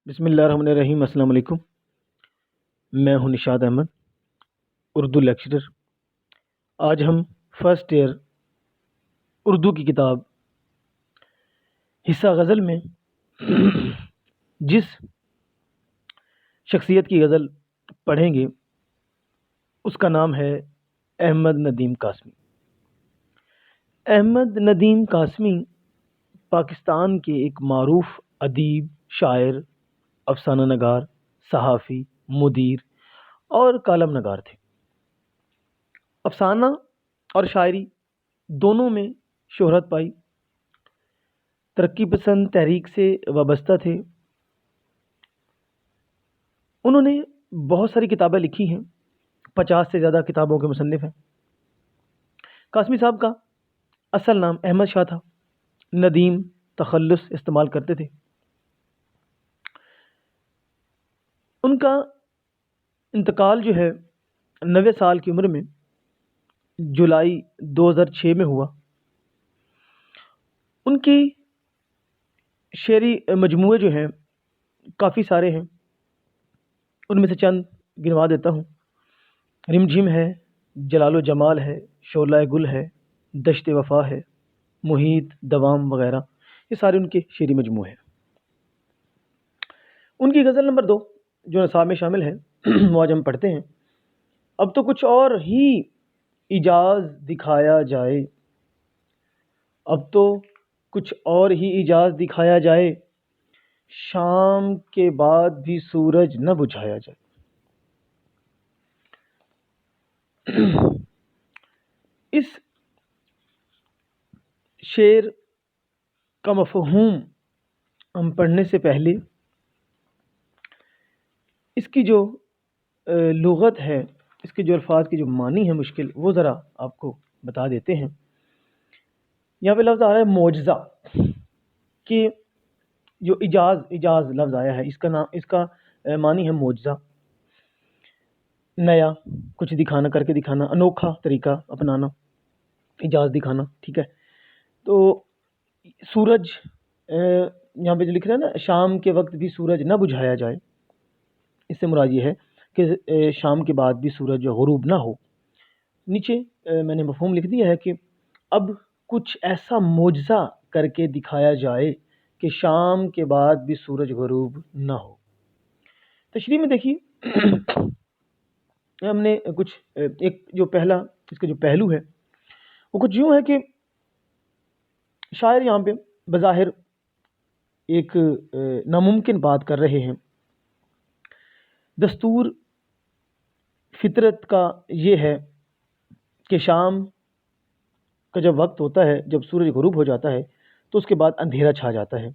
بسم اللہ الرحمن الرحیم۔ السلام علیکم۔ میں ہوں نشاد احمد، اردو لیکچرر۔ آج ہم فرسٹ ایئر اردو کی کتاب حصہ غزل میں جس شخصیت کی غزل پڑھیں گے اس کا نام ہے احمد ندیم قاسمی۔ احمد ندیم قاسمی پاکستان کے ایک معروف ادیب، شاعر، افسانہ نگار، صحافی، مدیر اور کالم نگار تھے۔ افسانہ اور شاعری دونوں میں شہرت پائی، ترقی پسند تحریک سے وابستہ تھے۔ انہوں نے بہت ساری کتابیں لکھی ہیں، 50 سے زیادہ کتابوں کے مصنف ہیں۔ قاسمی صاحب کا اصل نام احمد شاہ تھا، ندیم تخلص استعمال کرتے تھے۔ ان کا انتقال جو ہے 90 سال کی عمر میں جولائی 2006 میں ہوا۔ ان کی شعری مجموعے جو ہیں کافی سارے ہیں، ان میں سے چند گنوا دیتا ہوں۔ رم جھم ہے، جلال و جمال ہے، شعلہ گل ہے، دشت وفا ہے، محیط، دوام وغیرہ، یہ سارے ان کے شعری مجموعے ہیں۔ ان کی غزل نمبر 2 جو نصاب میں شامل ہے وہ آج ہم پڑھتے ہیں۔ اب تو کچھ اور ہی اعجاز دکھایا جائے، اب تو کچھ اور ہی اعجاز دکھایا جائے، شام کے بعد بھی سورج نہ بجھایا جائے۔ اس شعر کا مفہوم ہم پڑھنے سے پہلے اس کی جو لغت ہے، اس کے جو الفاظ کی جو معنی ہے مشکل، وہ ذرا آپ کو بتا دیتے ہیں۔ یہاں پہ لفظ آ رہا ہے معجزہ، کہ جو اعجاز لفظ آیا ہے، اس کا معنی ہے معجزہ، نیا کچھ دکھانا، کر کے دکھانا، انوکھا طریقہ اپنانا، اعجاز دکھانا، ٹھیک ہے۔ تو سورج یہاں پہ جو لکھ رہا ہے نا، شام کے وقت بھی سورج نہ بجھایا جائے، اس سے مراد یہ ہے کہ شام کے بعد بھی سورج غروب نہ ہو۔ نیچے میں نے مفہوم لکھ دیا ہے کہ اب کچھ ایسا معجزہ کر کے دکھایا جائے کہ شام کے بعد بھی سورج غروب نہ ہو۔ تشریح میں دیکھیے، ہم نے کچھ ایک جو پہلا اس کا جو پہلو ہے وہ کچھ یوں ہے کہ شاعر یہاں پہ بظاہر ایک ناممکن بات کر رہے ہیں۔ دستور فطرت کا یہ ہے کہ شام کا جب وقت ہوتا ہے، جب سورج غروب ہو جاتا ہے تو اس کے بعد اندھیرا چھا جاتا ہے۔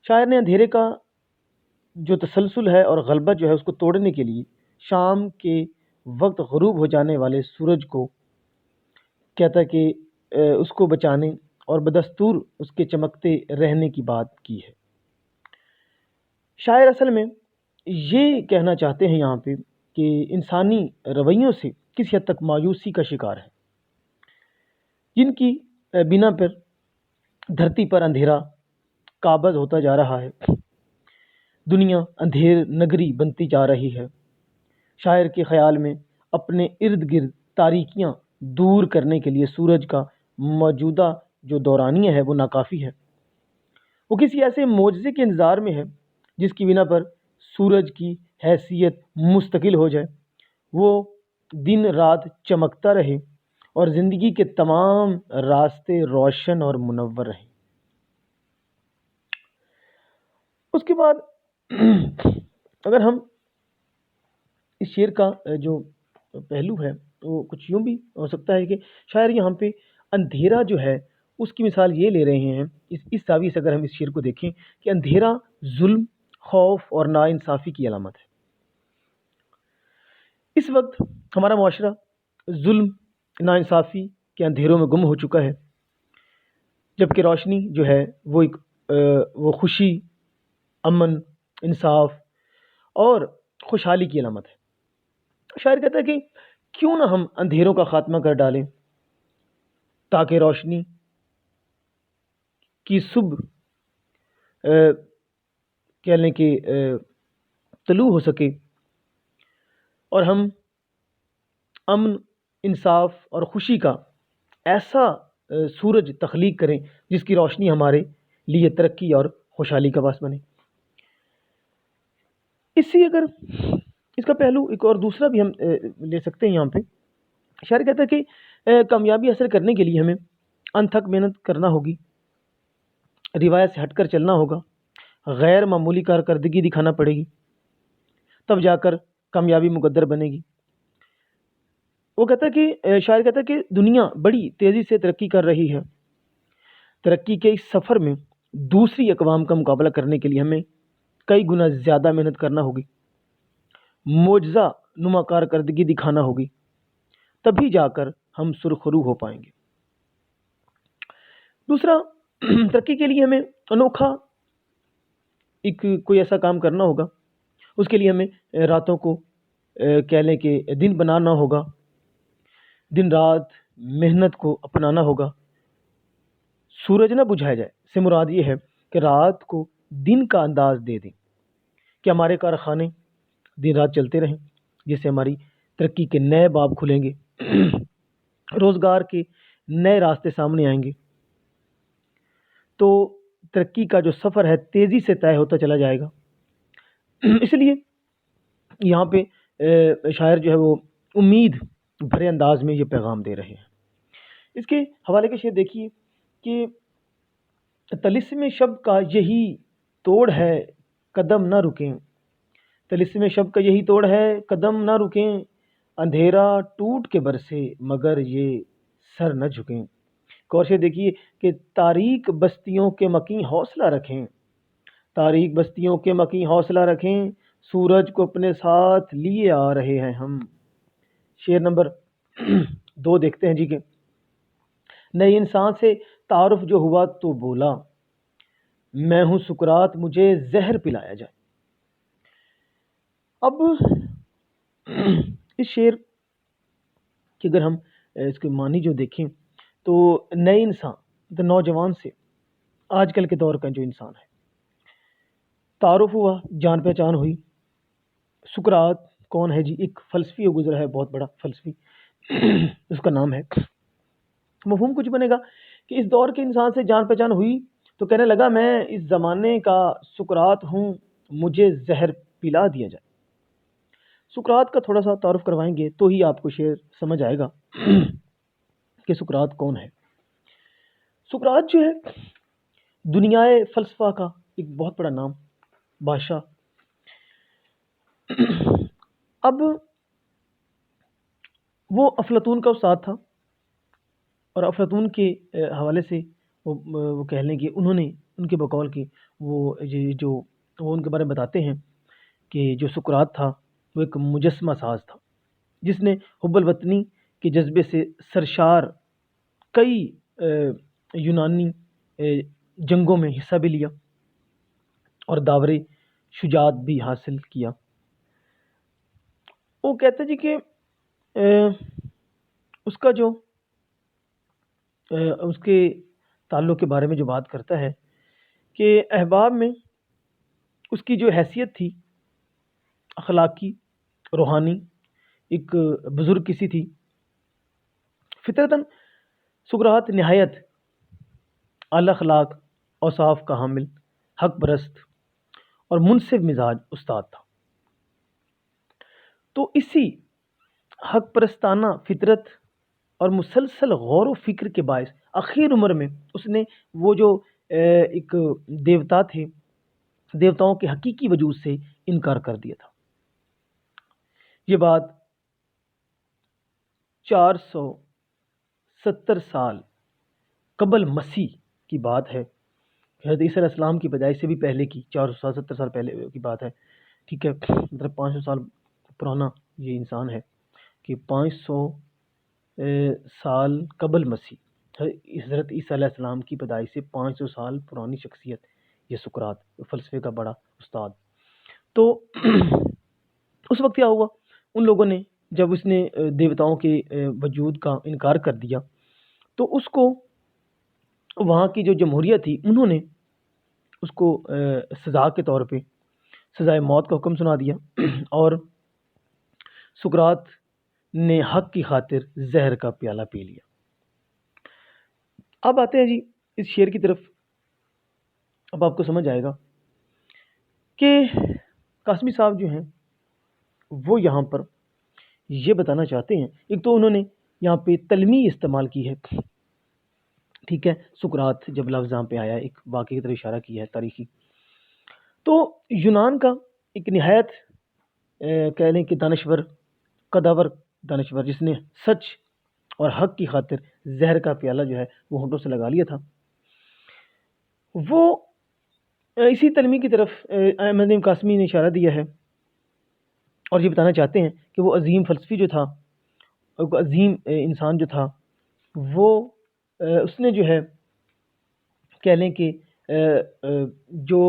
شاعر نے اندھیرے کا جو تسلسل ہے اور غلبہ جو ہے اس کو توڑنے کے لیے شام کے وقت غروب ہو جانے والے سورج کو کہتا ہے کہ اس کو بچانے اور بدستور اس کے چمکتے رہنے کی بات کی ہے۔ شاعر اصل میں یہ کہنا چاہتے ہیں یہاں پہ کہ انسانی رویوں سے کسی حد تک مایوسی کا شکار ہے، جن کی بنا پر دھرتی پر اندھیرا قابض ہوتا جا رہا ہے، دنیا اندھیر نگری بنتی جا رہی ہے۔ شاعر کے خیال میں اپنے ارد گرد تاریکیاں دور کرنے کے لیے سورج کا موجودہ جو دورانیہ ہے وہ ناکافی ہے۔ وہ کسی ایسے معجزے کے انتظار میں ہے جس کی بنا پر سورج کی حیثیت مستقل ہو جائے، وہ دن رات چمکتا رہے اور زندگی کے تمام راستے روشن اور منور رہیں۔ اس کے بعد اگر ہم اس شعر کا جو پہلو ہے وہ کچھ یوں بھی ہو سکتا ہے کہ شاعر یہاں پہ اندھیرا جو ہے اس کی مثال یہ لے رہے ہیں، اس زاویے سے اگر ہم اس شعر کو دیکھیں کہ اندھیرا ظلم، خوف اور ناانصافی کی علامت ہے۔ اس وقت ہمارا معاشرہ ظلم، ناانصافی کے اندھیروں میں گم ہو چکا ہے، جبکہ روشنی جو ہے وہ خوشی، امن، انصاف اور خوشحالی کی علامت ہے۔ شاعر کہتا ہے کہ کیوں نہ ہم اندھیروں کا خاتمہ کر ڈالیں تاکہ روشنی کی صبح کہہ لیں کہ طلوع ہو سکے اور ہم امن، انصاف اور خوشی کا ایسا سورج تخلیق کریں جس کی روشنی ہمارے لیے ترقی اور خوشحالی کا باعث بنے۔ اسی اگر اس کا پہلو ایک اور دوسرا بھی ہم لے سکتے ہیں یہاں پہ، شاعر کہتا ہے کہ کامیابی حاصل کرنے کے لیے ہمیں انتھک محنت کرنا ہوگی، روایت سے ہٹ کر چلنا ہوگا، غیر معمولی کارکردگی دکھانا پڑے گی، تب جا کر کامیابی مقدر بنے گی۔ وہ کہتا ہے کہ شاعر کہتا ہے کہ دنیا بڑی تیزی سے ترقی کر رہی ہے، ترقی کے اس سفر میں دوسری اقوام کا مقابلہ کرنے کے لیے ہمیں کئی گنا زیادہ محنت کرنا ہوگی، معجزہ نما کارکردگی دکھانا ہوگی، تبھی جا کر ہم سرخرو ہو پائیں گے۔ دوسرا، ترقی کے لیے ہمیں انوکھا کوئی ایسا کام کرنا ہوگا، اس کے لیے ہمیں راتوں کو کہہ لیں کہ دن بنانا ہوگا، دن رات محنت کو اپنانا ہوگا۔ سورج نہ بجھایا جائے سے مراد یہ ہے کہ رات کو دن کا انداز دے دیں کہ ہمارے کارخانے دن رات چلتے رہیں، جس سے ہماری ترقی کے نئے باب کھلیں گے، روزگار کے نئے راستے سامنے آئیں گے، تو ترقی کا جو سفر ہے تیزی سے طے ہوتا چلا جائے گا۔ اس لیے یہاں پہ شاعر جو ہے وہ امید بھرے انداز میں یہ پیغام دے رہے ہیں۔ اس کے حوالے کے شعر دیکھیے کہ طلسم شب کا یہی توڑ ہے قدم نہ رکیں، طلسم شب کا یہی توڑ ہے قدم نہ رکیں، اندھیرا ٹوٹ کے برسے مگر یہ سر نہ جھکیں۔ اور شعر دیکھیے کہ تاریک بستیوں کے مکیں حوصلہ رکھیں، تاریک بستیوں کے مکیں حوصلہ رکھیں، سورج کو اپنے ساتھ لیے آ رہے ہیں ہم۔ شعر نمبر 2 دیکھتے ہیں جی کہ نئے انسان سے تعارف جو ہوا تو بولا، میں ہوں سکرات مجھے زہر پلایا جائے۔ اب اس شعر کہ اگر ہم اس کے معنی جو دیکھیں تو نئے انسان نوجوان سے آج کل کے دور کا جو انسان ہے تعارف ہوا، جان پہچان ہوئی۔ سکرات کون ہے جی؟ ایک فلسفی گزرا ہے، بہت بڑا فلسفی، اس کا نام ہے۔ مفہوم کچھ بنے گا کہ اس دور کے انسان سے جان پہچان ہوئی تو کہنے لگا میں اس زمانے کا سکرات ہوں، مجھے زہر پلا دیا جائے۔ سکرات کا تھوڑا سا تعارف کروائیں گے تو ہی آپ کو شعر سمجھ آئے گا کہ سکرات کون ہے۔ سکرات جو ہے دنیا فلسفہ کا ایک بہت بڑا نام، بادشاہ۔ اب وہ افلاطون کا استاد تھا، اور افلاطون کے حوالے سے وہ کہہ لیں کہ انہوں نے ان کے بقول کی وہ ان کے بارے میں بتاتے ہیں کہ جو سکرات تھا وہ ایک مجسمہ ساز تھا جس نے حب الوطنی کے جذبے سے سرشار کئی یونانی جنگوں میں حصہ بھی لیا اور داور شجاعت بھی حاصل کیا۔ وہ کہتے جی کہ اس کا جو اس کے تعلق کے بارے میں جو بات کرتا ہے کہ احباب میں اس کی جو حیثیت تھی اخلاقی، روحانی، ایک بزرگ کسی تھی۔ فطرتاً سکرات نہایت اعلی اخلاق، اوصاف کا حامل، حق پرست اور منصف مزاج استاد تھا۔ تو اسی حق پرستانہ فطرت اور مسلسل غور و فکر کے باعث اخیر عمر میں اس نے وہ جو ایک دیوتا تھے، دیوتاؤں کے حقیقی وجود سے انکار کر دیا تھا۔ یہ بات 470 سال قبل مسیح کی بات ہے، حضرت عیسیٰ علیہ السلام کی پیدائش سے بھی پہلے کی، 470 سال پہلے کی بات ہے، ٹھیک ہے، مطلب 500 سال پرانا یہ انسان ہے کہ 500 سال قبل مسیح حضرت عیسیٰ علیہ السلام کی پیدائش سے 500 سال پرانی شخصیت یہ سکرات، فلسفے کا بڑا استاد۔ تو اس وقت کیا ہوا، ان لوگوں نے جب اس نے دیوتاؤں کے وجود کا انکار کر دیا تو اس کو وہاں کی جو جمہوریت تھی انہوں نے اس کو سزا کے طور پہ سزائے موت کا حکم سنا دیا اور سقراط نے حق کی خاطر زہر کا پیالہ پی لیا۔ اب آتے ہیں جی اس شعر کی طرف۔ اب آپ کو سمجھ آئے گا کہ قاسمی صاحب جو ہیں وہ یہاں پر یہ بتانا چاہتے ہیں، ایک تو انہوں نے یہاں پہ تلمیح استعمال کی ہے، ٹھیک ہے، سقراط جب لفظ یہاں پہ آیا ایک واقعے کی طرف اشارہ کیا ہے تاریخی، تو یونان کا ایک نہایت کہہ لیں کہ دانشور، قداور دانشور، جس نے سچ اور حق کی خاطر زہر کا پیالہ جو ہے وہ ہونٹوں سے لگا لیا تھا، وہ اسی تلمیح کی طرف احمد نعیم قاسمی نے اشارہ دیا ہے اور یہ بتانا چاہتے ہیں کہ وہ عظیم فلسفی جو تھا، عظیم انسان جو تھا، وہ اس نے جو ہے کہہ لیں کہ جو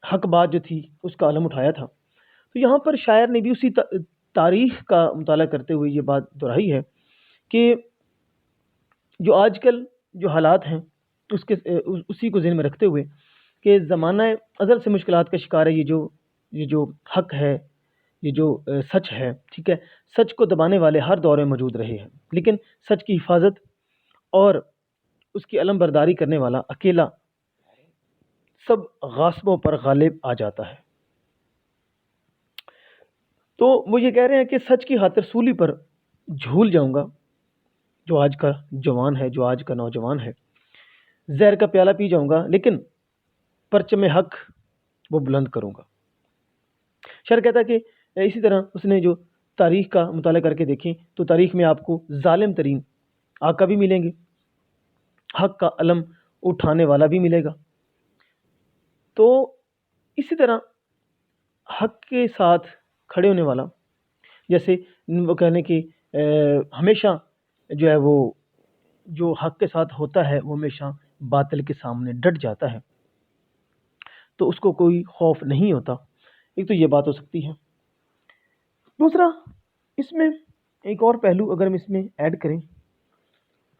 حق بات جو تھی اس کا علم اٹھایا تھا۔ تو یہاں پر شاعر نے بھی اسی تاریخ کا مطالعہ کرتے ہوئے یہ بات دہرائی ہے کہ جو آج کل جو حالات ہیں اسی کو ذہن میں رکھتے ہوئے کہ زمانہ ازل سے مشکلات کا شکار ہے یہ جو حق ہے، یہ جو سچ ہے، ٹھیک ہے، سچ کو دبانے والے ہر دور میں موجود رہے ہیں، لیکن سچ کی حفاظت اور اس کی علم برداری کرنے والا اکیلا سب غاصبوں پر غالب آ جاتا ہے۔ تو وہ یہ کہہ رہے ہیں کہ سچ کی خاطر سولی پر جھول جاؤں گا، جو آج کا جوان ہے، جو آج کا نوجوان ہے، زہر کا پیالہ پی جاؤں گا، لیکن پرچم حق وہ بلند کروں گا۔ شاعر کہتا ہے کہ اسی طرح اس نے جو تاریخ کا مطالعہ کر کے دیکھیں تو تاریخ میں آپ کو ظالم ترین آقا بھی ملیں گے، حق کا علم اٹھانے والا بھی ملے گا۔ تو اسی طرح حق کے ساتھ کھڑے ہونے والا، جیسے وہ کہنے کہ ہمیشہ جو ہے وہ جو حق کے ساتھ ہوتا ہے وہ ہمیشہ باطل کے سامنے ڈٹ جاتا ہے، تو اس کو کوئی خوف نہیں ہوتا۔ ایک تو یہ بات ہو سکتی ہے۔ دوسرا، اس میں ایک اور پہلو اگر ہم اس میں ایڈ کریں،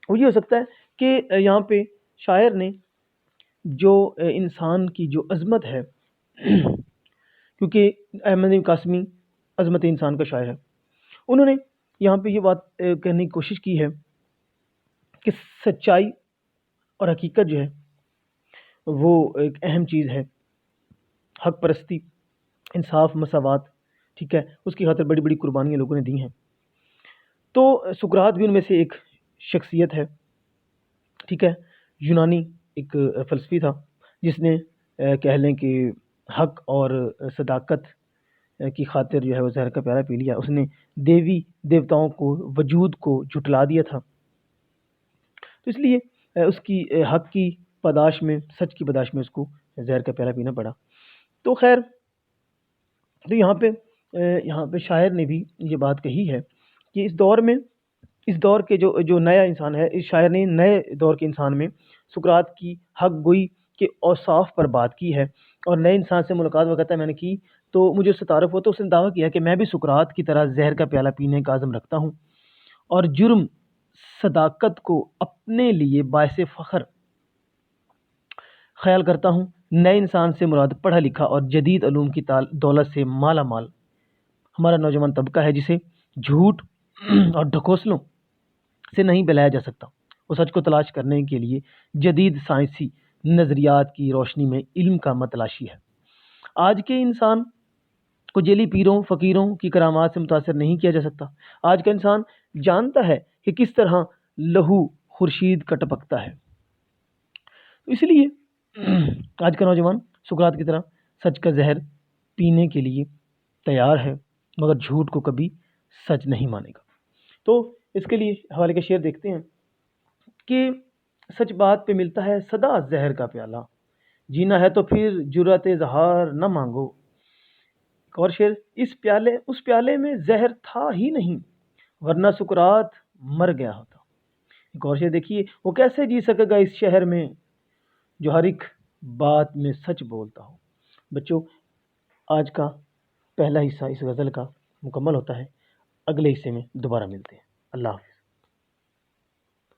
وہ یہ ہو سکتا ہے کہ یہاں پہ شاعر نے جو انسان کی جو عظمت ہے، کیونکہ احمد نعیم قاسمی عظمت انسان کا شاعر ہے، انہوں نے یہاں پہ یہ بات کہنے کی کوشش کی ہے کہ سچائی اور حقیقت جو ہے وہ ایک اہم چیز ہے، حق پرستی، انصاف، مساوات، ٹھیک ہے، اس کی خاطر بڑی بڑی قربانیاں لوگوں نے دی ہیں۔ تو سقراط بھی ان میں سے ایک شخصیت ہے، ٹھیک ہے، یونانی ایک فلسفی تھا جس نے کہہ لیں کہ حق اور صداقت کی خاطر جو ہے وہ زہر کا پیالہ پی لیا۔ اس نے دیوی دیوتاؤں کو، وجود کو جھٹلا دیا تھا، تو اس لیے اس کی حق کی پاداش میں، سچ کی پاداش میں اس کو زہر کا پیالہ پینا پڑا۔ تو خیر، تو یہاں پہ شاعر نے بھی یہ بات کہی ہے کہ اس دور کے جو نیا انسان ہے، اس شاعر نے نئے دور کے انسان میں سقراط کی حق گوئی کے اوصاف پر بات کی ہے، اور نئے انسان سے ملاقات وہ کہتا ہے میں نے کی تو مجھے اس سے تعارف ہوا تو اس نے دعویٰ کیا کہ میں بھی سقراط کی طرح زہر کا پیالہ پینے کا عزم رکھتا ہوں، اور جرم صداقت کو اپنے لیے باعث فخر خیال کرتا ہوں۔ نئے انسان سے مراد پڑھا لکھا اور جدید علوم کی دولت سے مالا مال ہمارا نوجوان طبقہ ہے، جسے جھوٹ اور ڈھکوسلوں سے نہیں بہلایا جا سکتا۔ وہ سچ کو تلاش کرنے کے لیے جدید سائنسی نظریات کی روشنی میں علم کا متلاشی ہے۔ آج کے انسان کو جیلی پیروں، فقیروں کی کرامات سے متاثر نہیں کیا جا سکتا۔ آج کا انسان جانتا ہے کہ کس طرح لہو خورشید کا ٹپکتا ہے۔ اس لیے آج کا نوجوان سقراط کی طرح سچ کا زہر پینے کے لیے تیار ہے، مگر جھوٹ کو کبھی سچ نہیں مانے گا۔ تو اس کے لیے حوالے کا شعر دیکھتے ہیں کہ سچ بات پہ ملتا ہے سدا زہر کا پیالہ، جینا ہے تو پھر جرأت اظہار نہ مانگو۔ ایک اور شعر، اس پیالے میں زہر تھا ہی نہیں، ورنہ سقراط مر گیا ہوتا۔ ایک اور شعر دیکھیے، وہ کیسے جی سکے گا اس شہر میں جو ہر ایک بات میں سچ بولتا ہو۔ بچوں، آج کا پہلا حصہ اس غزل کا مکمل ہوتا ہے، اگلے حصے میں دوبارہ ملتے ہیں۔ اللہ حافظ۔